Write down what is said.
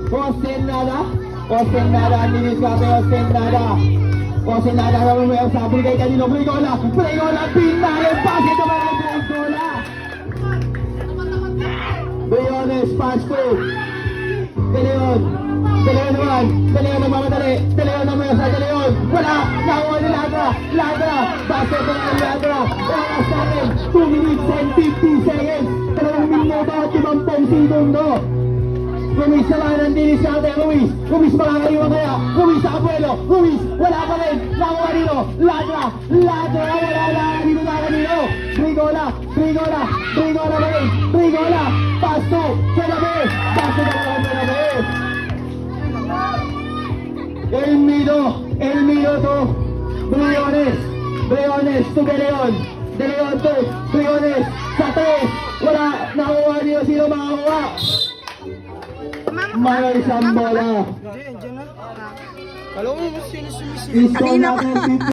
Osenada, Niliscate, Osenada. Osenada naman may sabi kay kanino, Brigola, Pintare, pase naman ang Brigola. Briones, pass to De Leon naman madali, De Leon naman sa De Leon, wala, nakuha ni Ladra, basket na ang Ladra, oras natin, 2 minutes and 50 seconds, 2 minuto at 50 segundo. Ruiz naman ang dinis natin, Ruiz makakaliwa kaya, Ruiz sa Abuelo, Ruiz, wala pa rin, nakuha nito, Ladra, wala na, dito na kanino, Brigola pa rin, Brigola, pass to Kelabe, basket na naman Kelabe. Elmido to Briones to De Leon to Briones sa 3, wala, nakuha niyo, sino makakuha? May isang bola. Diyan na. Alam mo, sino sumisilip? Isko natin